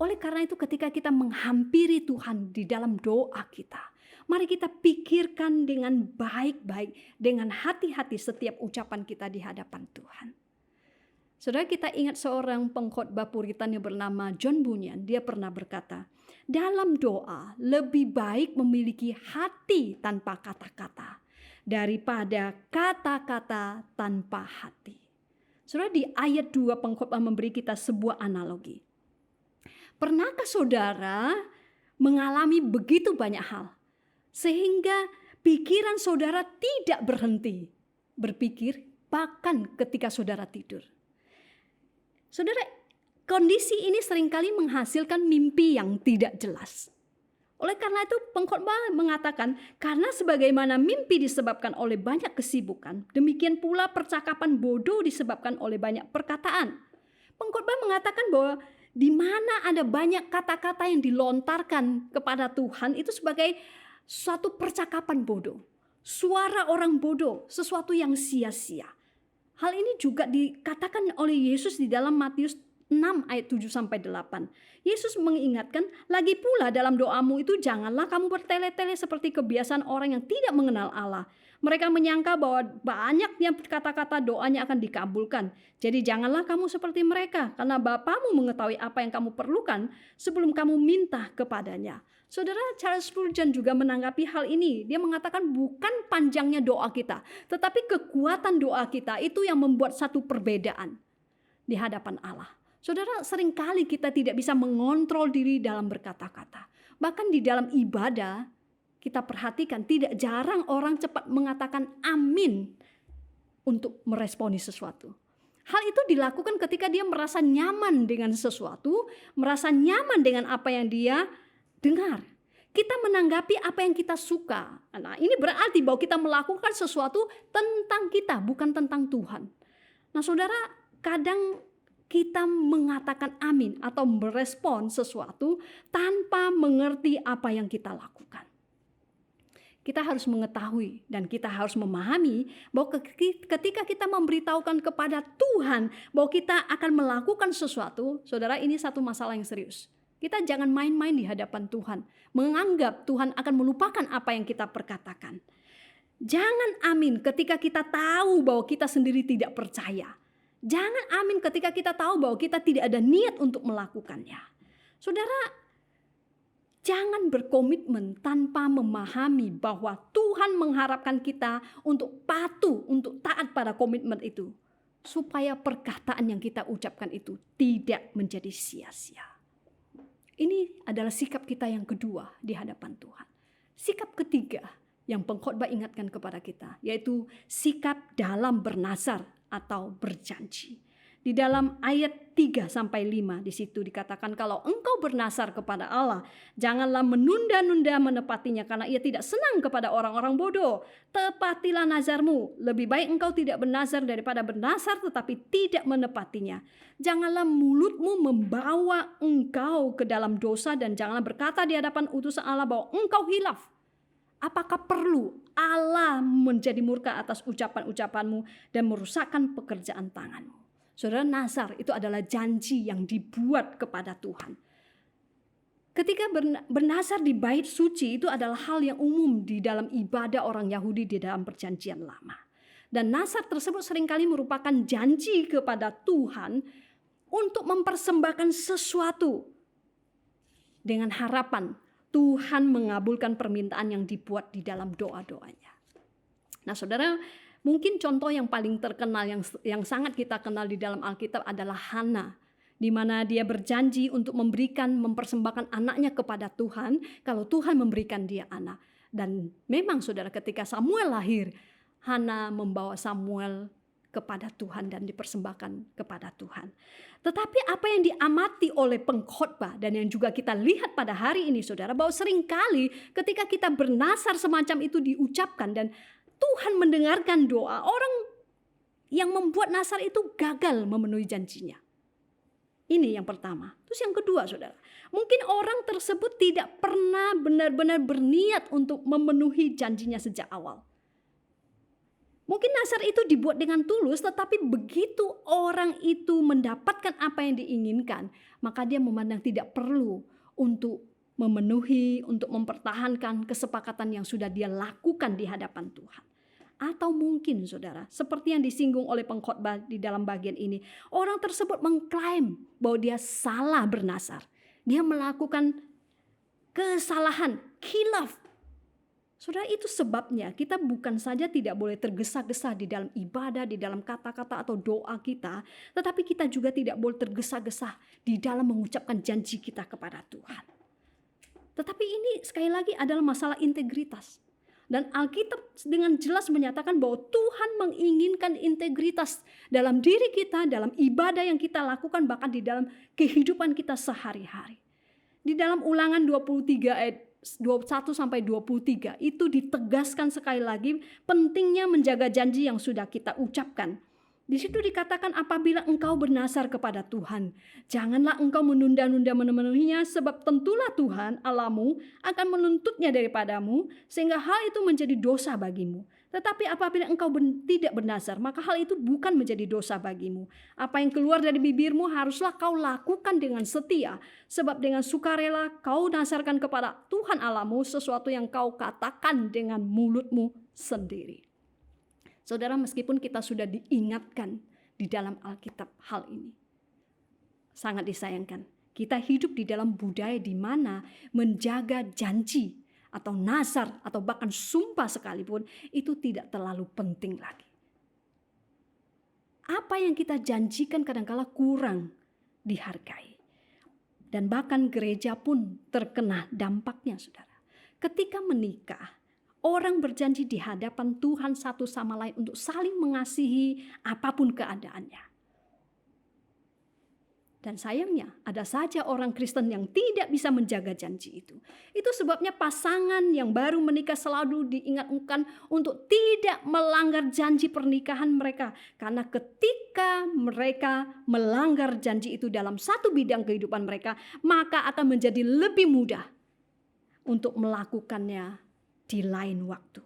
Oleh karena itu ketika kita menghampiri Tuhan di dalam doa kita, mari kita pikirkan dengan baik-baik, dengan hati-hati setiap ucapan kita di hadapan Tuhan. Saudara, kita ingat seorang pengkhotbah Puritan yang bernama John Bunyan. Dia pernah berkata, dalam doa lebih baik memiliki hati tanpa kata-kata daripada kata-kata tanpa hati. Saudara, di ayat 2 pengkhotbah memberi kita sebuah analogi. Pernahkah saudara mengalami begitu banyak hal sehingga pikiran saudara tidak berhenti berpikir bahkan ketika saudara tidur? Saudara, kondisi ini seringkali menghasilkan mimpi yang tidak jelas. Oleh karena itu pengkhotbah mengatakan, karena sebagaimana mimpi disebabkan oleh banyak kesibukan, demikian pula percakapan bodoh disebabkan oleh banyak perkataan. Pengkhotbah mengatakan bahwa di mana ada banyak kata-kata yang dilontarkan kepada Tuhan itu sebagai suatu percakapan bodoh. Suara orang bodoh, sesuatu yang sia-sia. Hal ini juga dikatakan oleh Yesus di dalam Matius 6 ayat 7-8. Yesus mengingatkan, lagi pula dalam doamu itu janganlah kamu bertele-tele seperti kebiasaan orang yang tidak mengenal Allah. Mereka menyangka bahwa banyaknya kata-kata doanya akan dikabulkan. Jadi janganlah kamu seperti mereka, karena Bapamu mengetahui apa yang kamu perlukan sebelum kamu minta kepadanya. Saudara, Charles Spurgeon juga menanggapi hal ini. Dia mengatakan bukan panjangnya doa kita, tetapi kekuatan doa kita itu yang membuat satu perbedaan di hadapan Allah. Saudara, seringkali kita tidak bisa mengontrol diri dalam berkata-kata. Bahkan di dalam ibadah, kita perhatikan tidak jarang orang cepat mengatakan amin untuk meresponi sesuatu. Hal itu dilakukan ketika dia merasa nyaman dengan sesuatu, merasa nyaman dengan apa yang dia dengar. Kita menanggapi apa yang kita suka. Nah, ini berarti bahwa kita melakukan sesuatu tentang kita, bukan tentang Tuhan. Nah, saudara, kadang kita mengatakan amin atau merespon sesuatu tanpa mengerti apa yang kita lakukan. Kita harus mengetahui dan kita harus memahami bahwa ketika kita memberitahukan kepada Tuhan bahwa kita akan melakukan sesuatu, saudara, ini satu masalah yang serius. Kita jangan main-main di hadapan Tuhan, menganggap Tuhan akan melupakan apa yang kita perkatakan. Jangan amin ketika kita tahu bahwa kita sendiri tidak percaya. Jangan amin ketika kita tahu bahwa kita tidak ada niat untuk melakukannya. Saudara, jangan berkomitmen tanpa memahami bahwa Tuhan mengharapkan kita untuk patuh, untuk taat pada komitmen itu. Supaya perkataan yang kita ucapkan itu tidak menjadi sia-sia. Ini adalah sikap kita yang kedua di hadapan Tuhan. Sikap ketiga yang pengkhotbah ingatkan kepada kita, yaitu sikap dalam bernazar atau berjanji. Di dalam ayat 3 sampai 5 di situ dikatakan, kalau engkau bernazar kepada Allah, janganlah menunda-nunda menepatinya karena ia tidak senang kepada orang-orang bodoh. Tepatilah nazarmu. Lebih baik engkau tidak bernazar daripada bernazar tetapi tidak menepatinya. Janganlah mulutmu membawa engkau ke dalam dosa dan janganlah berkata di hadapan utusan Allah bahwa engkau hilaf. Apakah perlu Allah menjadi murka atas ucapan-ucapanmu dan merusakkan pekerjaan tanganmu? Saudara, nazar itu adalah janji yang dibuat kepada Tuhan. Ketika bernazar di bait suci itu adalah hal yang umum di dalam ibadah orang Yahudi di dalam perjanjian lama. Dan nazar tersebut seringkali merupakan janji kepada Tuhan untuk mempersembahkan sesuatu dengan harapan Tuhan mengabulkan permintaan yang dibuat di dalam doa-doanya. Nah, saudara, mungkin contoh yang paling terkenal yang sangat kita kenal di dalam Alkitab adalah Hana, di mana dia berjanji untuk mempersembahkan anaknya kepada Tuhan kalau Tuhan memberikan dia anak. Dan memang saudara, ketika Samuel lahir, Hana membawa Samuel kepada Tuhan dan dipersembahkan kepada Tuhan. Tetapi apa yang diamati oleh pengkhotbah dan yang juga kita lihat pada hari ini saudara, bahwa seringkali ketika kita bernazar semacam itu diucapkan dan Tuhan mendengarkan doa, orang yang membuat nazar itu gagal memenuhi janjinya. Ini yang pertama. Terus yang kedua saudara, mungkin orang tersebut tidak pernah benar-benar berniat untuk memenuhi janjinya sejak awal. Mungkin nazar itu dibuat dengan tulus, tetapi begitu orang itu mendapatkan apa yang diinginkan, maka dia memandang tidak perlu untuk memenuhi, untuk mempertahankan kesepakatan yang sudah dia lakukan di hadapan Tuhan. Atau mungkin saudara, seperti yang disinggung oleh pengkhotbah di dalam bagian ini, orang tersebut mengklaim bahwa dia salah bernazar. Dia melakukan kesalahan, khilaf. Saudara, itu sebabnya kita bukan saja tidak boleh tergesa-gesa di dalam ibadah, di dalam kata-kata atau doa kita, tetapi kita juga tidak boleh tergesa-gesa di dalam mengucapkan janji kita kepada Tuhan. Tetapi ini sekali lagi adalah masalah integritas. Dan Alkitab dengan jelas menyatakan bahwa Tuhan menginginkan integritas dalam diri kita, dalam ibadah yang kita lakukan, bahkan di dalam kehidupan kita sehari-hari. Di dalam Ulangan 23 ayat 21-23 itu ditegaskan sekali lagi pentingnya menjaga janji yang sudah kita ucapkan. Di situ dikatakan, apabila engkau bernazar kepada Tuhan, janganlah engkau menunda-nunda memenuhinya, sebab tentulah Tuhan Allahmu akan menuntutnya daripadamu, sehingga hal itu menjadi dosa bagimu. Tetapi apabila engkau tidak bernazar, maka hal itu bukan menjadi dosa bagimu. Apa yang keluar dari bibirmu haruslah kau lakukan dengan setia, sebab dengan sukarela kau nazarkan kepada Tuhan Allahmu sesuatu yang kau katakan dengan mulutmu sendiri. Saudara, meskipun kita sudah diingatkan di dalam Alkitab hal ini, sangat disayangkan kita hidup di dalam budaya di mana menjaga janji atau nazar atau bahkan sumpah sekalipun itu tidak terlalu penting lagi. Apa yang kita janjikan kadang-kala kurang dihargai. Dan bahkan gereja pun terkena dampaknya, saudara. Ketika menikah, orang berjanji di hadapan Tuhan satu sama lain untuk saling mengasihi apapun keadaannya. Dan sayangnya ada saja orang Kristen yang tidak bisa menjaga janji itu. Itu sebabnya pasangan yang baru menikah selalu diingatkan untuk tidak melanggar janji pernikahan mereka. Karena ketika mereka melanggar janji itu dalam satu bidang kehidupan mereka, maka akan menjadi lebih mudah untuk melakukannya di lain waktu.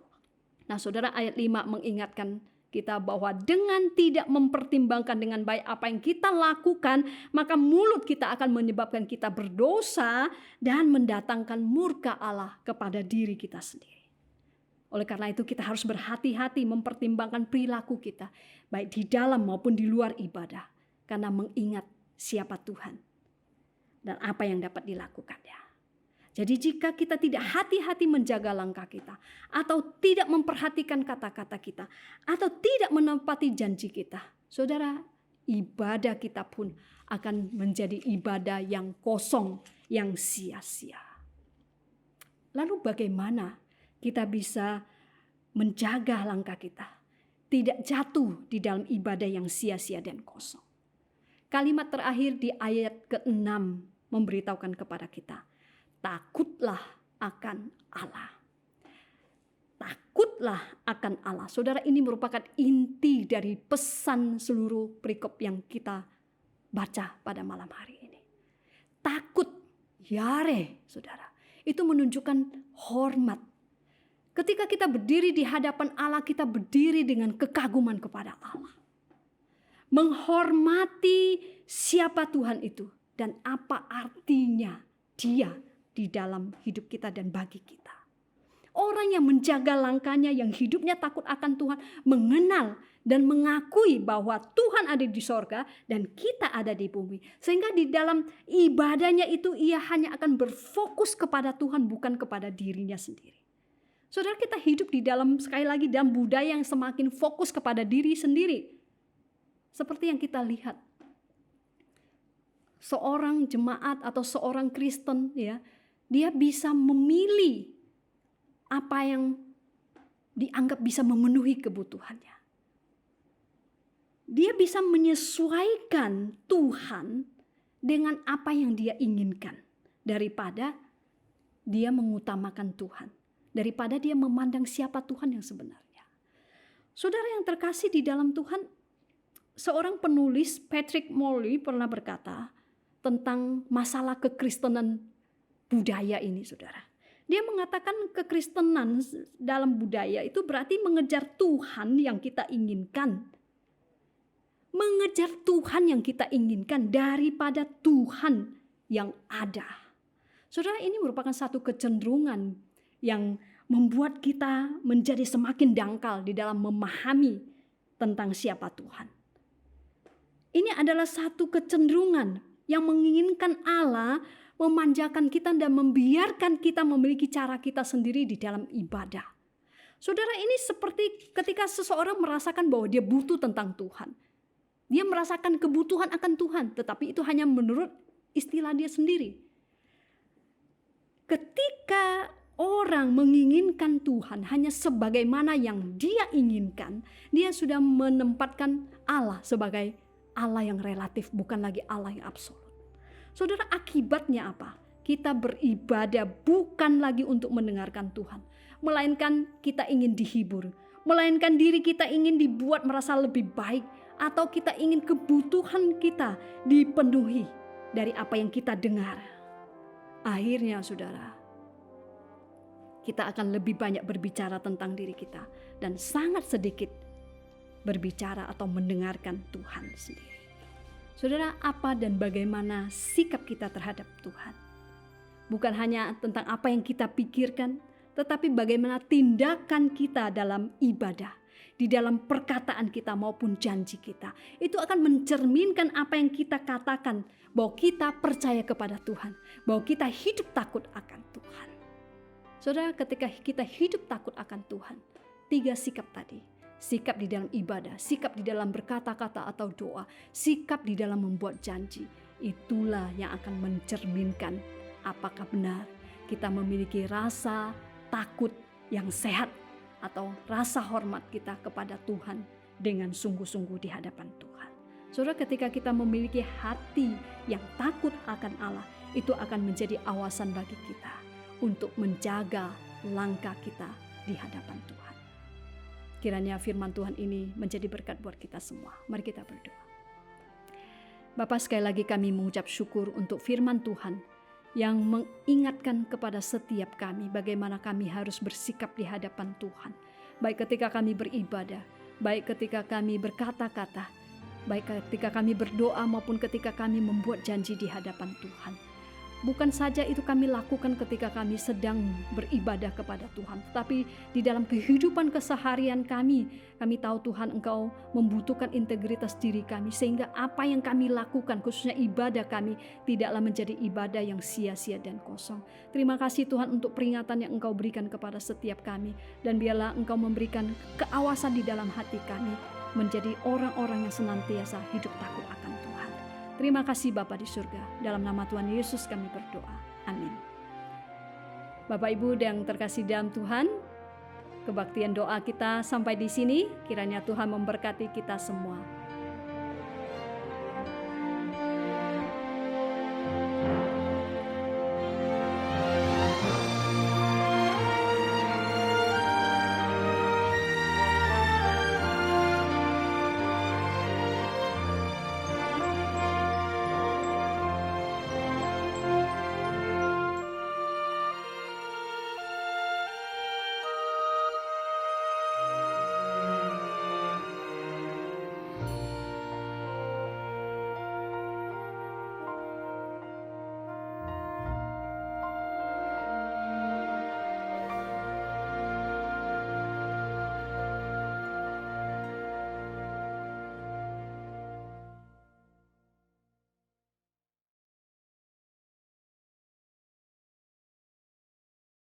Nah, saudara, ayat 5 mengingatkan kita bahwa dengan tidak mempertimbangkan dengan baik apa yang kita lakukan, maka mulut kita akan menyebabkan kita berdosa dan mendatangkan murka Allah kepada diri kita sendiri. Oleh karena itu kita harus berhati-hati mempertimbangkan perilaku kita, baik di dalam maupun di luar ibadah, karena mengingat siapa Tuhan dan apa yang dapat dilakukannya. Jadi jika kita tidak hati-hati menjaga langkah kita, atau tidak memperhatikan kata-kata kita, atau tidak menepati janji kita, saudara, ibadah kita pun akan menjadi ibadah yang kosong, yang sia-sia. Lalu bagaimana kita bisa menjaga langkah kita, tidak jatuh di dalam ibadah yang sia-sia dan kosong? Kalimat terakhir di ayat ke-6 memberitahukan kepada kita, takutlah akan Allah. Takutlah akan Allah. Saudara, ini merupakan inti dari pesan seluruh perikop yang kita baca pada malam hari ini. Takut, yare, saudara. Itu menunjukkan hormat. Ketika kita berdiri di hadapan Allah, kita berdiri dengan kekaguman kepada Allah. Menghormati siapa Tuhan itu dan apa artinya Dia di dalam hidup kita dan bagi kita. Orang yang menjaga langkahnya, yang hidupnya takut akan Tuhan, mengenal dan mengakui bahwa Tuhan ada di sorga dan kita ada di bumi. Sehingga di dalam ibadahnya itu ia hanya akan berfokus kepada Tuhan, bukan kepada dirinya sendiri. Saudara, kita hidup di dalam, sekali lagi, dalam budaya yang semakin fokus kepada diri sendiri. Seperti yang kita lihat. Seorang jemaat atau seorang Kristen, ya, dia bisa memilih apa yang dianggap bisa memenuhi kebutuhannya. Dia bisa menyesuaikan Tuhan dengan apa yang dia inginkan daripada dia mengutamakan Tuhan, daripada dia memandang siapa Tuhan yang sebenarnya. Saudara yang terkasih di dalam Tuhan, seorang penulis, Patrick Morley, pernah berkata tentang masalah kekristenan budaya ini, saudara. Dia mengatakan kekristenan dalam budaya itu berarti mengejar Tuhan yang kita inginkan. Mengejar Tuhan yang kita inginkan daripada Tuhan yang ada. Saudara, ini merupakan satu kecenderungan yang membuat kita menjadi semakin dangkal di dalam memahami tentang siapa Tuhan. Ini adalah satu kecenderungan yang menginginkan Allah memanjakan kita dan membiarkan kita memiliki cara kita sendiri di dalam ibadah. Saudara, ini seperti ketika seseorang merasakan bahwa dia butuh tentang Tuhan. Dia merasakan kebutuhan akan Tuhan, tetapi itu hanya menurut istilah dia sendiri. Ketika orang menginginkan Tuhan hanya sebagaimana yang dia inginkan, dia sudah menempatkan Allah sebagai Allah yang relatif, bukan lagi Allah yang absolut. Saudara, akibatnya apa? Kita beribadah bukan lagi untuk mendengarkan Tuhan, melainkan kita ingin dihibur, melainkan diri kita ingin dibuat merasa lebih baik, atau kita ingin kebutuhan kita dipenuhi dari apa yang kita dengar. Akhirnya, saudara, kita akan lebih banyak berbicara tentang diri kita dan sangat sedikit berbicara atau mendengarkan Tuhan sendiri. Saudara, apa dan bagaimana sikap kita terhadap Tuhan? Bukan hanya tentang apa yang kita pikirkan, tetapi bagaimana tindakan kita dalam ibadah, di dalam perkataan kita maupun janji kita. Itu akan mencerminkan apa yang kita katakan, bahwa kita percaya kepada Tuhan, bahwa kita hidup takut akan Tuhan. Saudara, ketika kita hidup takut akan Tuhan, 3 sikap tadi. Sikap di dalam ibadah, sikap di dalam berkata-kata atau doa, sikap di dalam membuat janji. Itulah yang akan mencerminkan apakah benar kita memiliki rasa takut yang sehat atau rasa hormat kita kepada Tuhan dengan sungguh-sungguh di hadapan Tuhan. Saudara, ketika kita memiliki hati yang takut akan Allah, itu akan menjadi awasan bagi kita untuk menjaga langkah kita di hadapan Tuhan. Kiranya firman Tuhan ini menjadi berkat buat kita semua. Mari kita berdoa. Bapa, sekali lagi kami mengucap syukur untuk firman Tuhan yang mengingatkan kepada setiap kami bagaimana kami harus bersikap di hadapan Tuhan. Baik ketika kami beribadah, baik ketika kami berkata-kata, baik ketika kami berdoa maupun ketika kami membuat janji di hadapan Tuhan. Bukan saja itu kami lakukan ketika kami sedang beribadah kepada Tuhan, tetapi di dalam kehidupan keseharian kami tahu Tuhan Engkau membutuhkan integritas diri kami, sehingga apa yang kami lakukan, khususnya ibadah kami, tidaklah menjadi ibadah yang sia-sia dan kosong. Terima kasih Tuhan untuk peringatan yang Engkau berikan kepada setiap kami, dan biarlah Engkau memberikan keawasan di dalam hati kami, menjadi orang-orang yang senantiasa hidup takut akan Tuhan. Terima kasih Bapa di surga, dalam nama Tuhan Yesus kami berdoa. Amin. Bapak Ibu yang terkasih dalam Tuhan, kebaktian doa kita sampai di sini. Kiranya Tuhan memberkati kita semua.